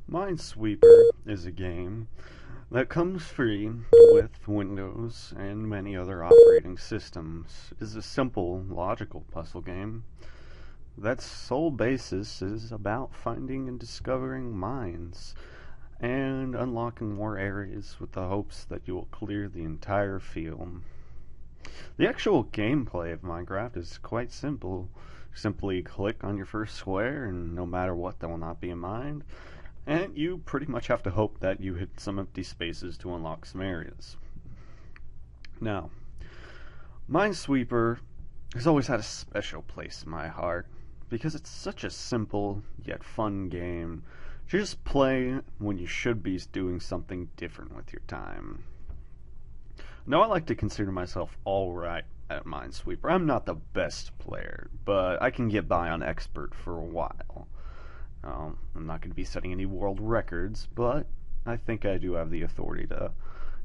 Minesweeper is a game that comes free with Windows and many other operating systems. It is a simple, logical puzzle game that's sole basis is about finding and discovering mines and unlocking more areas with the hopes that you will clear the entire field. The actual gameplay of Minecraft is quite simple. Simply click on your first square, and no matter what, there will not be a mine. And you pretty much have to hope that you hit some empty spaces to unlock some areas. Now, Minesweeper has always had a special place in my heart because it's such a simple yet fun game. Just play when you should be doing something different with your time. Now, I like to consider myself alright at Minesweeper. I'm not the best player, but I can get by on expert for a while. I'm not going to be setting any world records, but I think I do have the authority to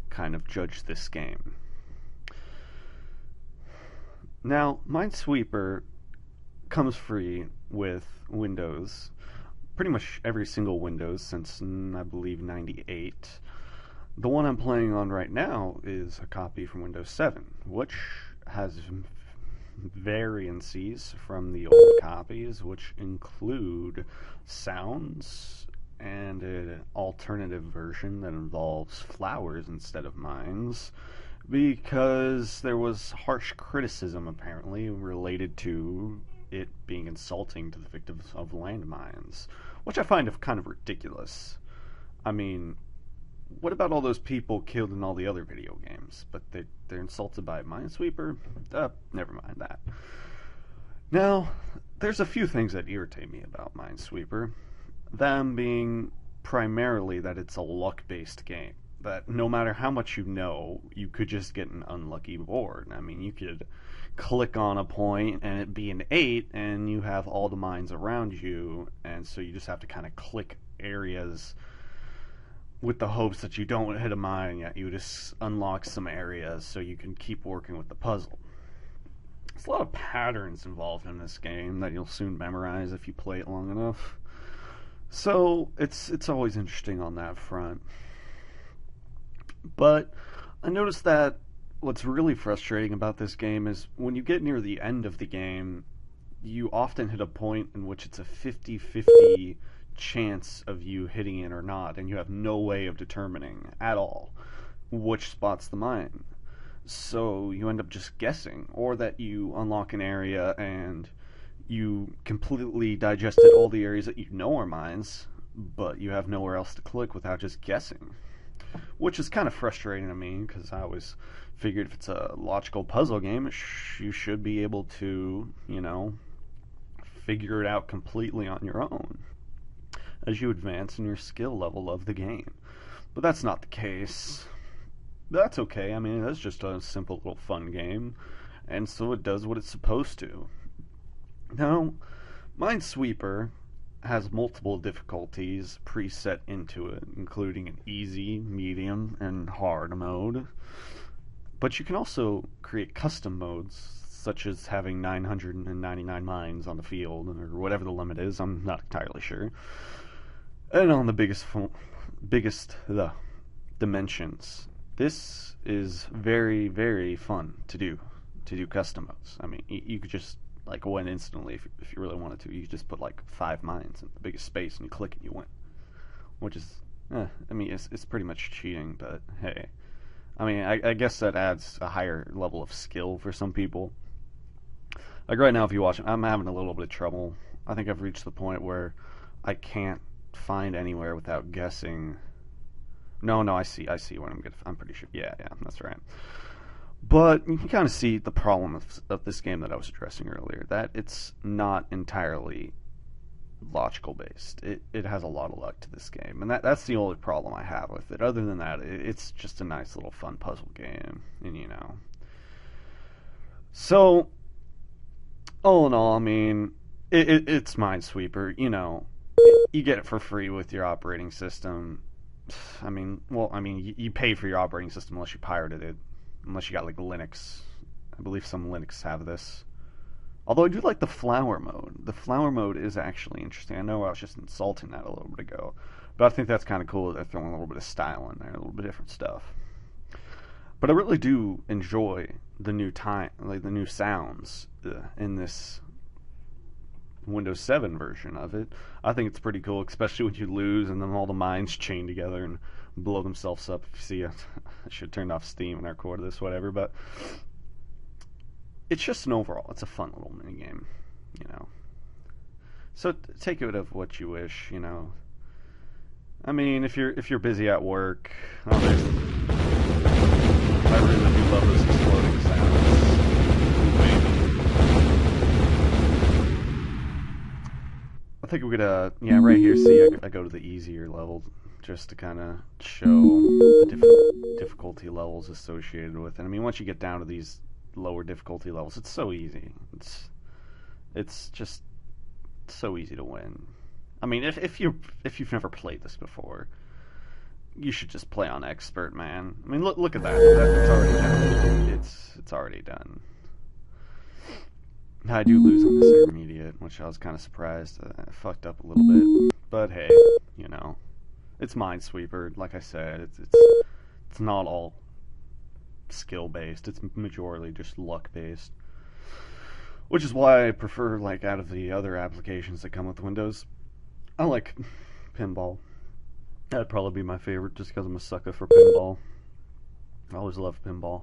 kind of judge this game. Now, Minesweeper comes free with Windows, pretty much every single Windows since I believe 98. The one I'm playing on right now is a copy from Windows 7, which has variances from the old copies, which include sounds and an alternative version that involves flowers instead of mines, because there was harsh criticism apparently related to it being insulting to the victims of landmines, which I find kind of ridiculous. I mean, what about all those people killed in all the other video games? But they're insulted by a Minesweeper? Never mind that. Now, there's a few things that irritate me about Minesweeper. Them being primarily that it's a luck-based game. That no matter how much you know, you could just get an unlucky board. I mean, you could click on a point and it be an 8 and you have all the mines around you, and so you just have to kind of click areas with the hopes that you don't hit a mine, yet you just unlock some areas so you can keep working with the puzzle. There's a lot of patterns involved in this game that you'll soon memorize if you play it long enough. So it's always interesting on that front. But I noticed that what's really frustrating about this game is when you get near the end of the game, you often hit a point in which it's a 50-50 chance of you hitting it or not, and you have no way of determining at all which spot's the mine. So you end up just guessing, or that you unlock an area and you completely digested all the areas that you know are mines, but you have nowhere else to click without just guessing. Which is kind of frustrating to me, because I always figured if it's a logical puzzle game, you should be able to, figure it out completely on your own as you advance in your skill level of the game. But that's not the case. That's okay. I mean, that's just a simple little fun game, and so it does what it's supposed to. Now, Minesweeper has multiple difficulties preset into it, including an easy, medium, and hard mode. But you can also create custom modes, such as having 999 mines on the field, or whatever the limit is, I'm not entirely sure. And on the biggest dimensions. This is very, very fun to do custom modes. I mean, you could just win instantly if you really wanted to. You could just put 5 mines in the biggest space and you click and you win. Which is, it's pretty much cheating, but hey. I mean, I guess that adds a higher level of skill for some people. Like right now, if you watch it, I'm having a little bit of trouble. I think I've reached the point where I can't find anywhere without guessing. No, I see what I'm pretty sure. Yeah, that's right. But you can kind of see the problem of this game that I was addressing earlier, that it's not entirely logical based. It has a lot of luck to this game, and that's the only problem I have with it. Other than that, it's just a nice little fun puzzle game, and So, all in all, I mean, it's Minesweeper, you get it for free with your operating system. You pay for your operating system unless you pirated it. Unless you got Linux. I believe some Linux have this. Although I do like the flower mode. The flower mode is actually interesting. I know I was just insulting that a little bit ago, but I think that's kind of cool. They're throwing a little bit of style in there, a little bit of different stuff. But I really do enjoy the new time, like the new sounds in this Windows 7 version of it. I think it's pretty cool, especially when you lose and then all the mines chain together and blow themselves up. If you see, I should have turned off Steam when I recorded this, whatever. But it's just an overall, it's a fun little mini game, you know. So take it of what you wish, you know. I mean, if you're busy at work, oh, I really do love those exploding sounds. I think we're gonna, yeah, right here. See, I go to the easier level just to kind of show the difficulty levels associated with it. I mean, once you get down to these lower difficulty levels, it's so easy. It's just so easy to win. I mean, if you've never played this before, you should just play on expert, man. I mean, look at that. It's already done. It's already done. I do lose on this intermediate, which I was kind of surprised. I fucked up a little bit, but hey, you know, it's Minesweeper. Like I said, it's not all skill based. It's majorly just luck based, which is why I prefer, like, out of the other applications that come with Windows, I like pinball. That'd probably be my favorite, just because I'm a sucker for pinball. I always loved pinball.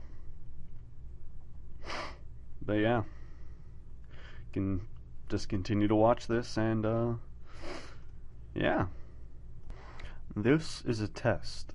But yeah, can just continue to watch this, and yeah. This is a test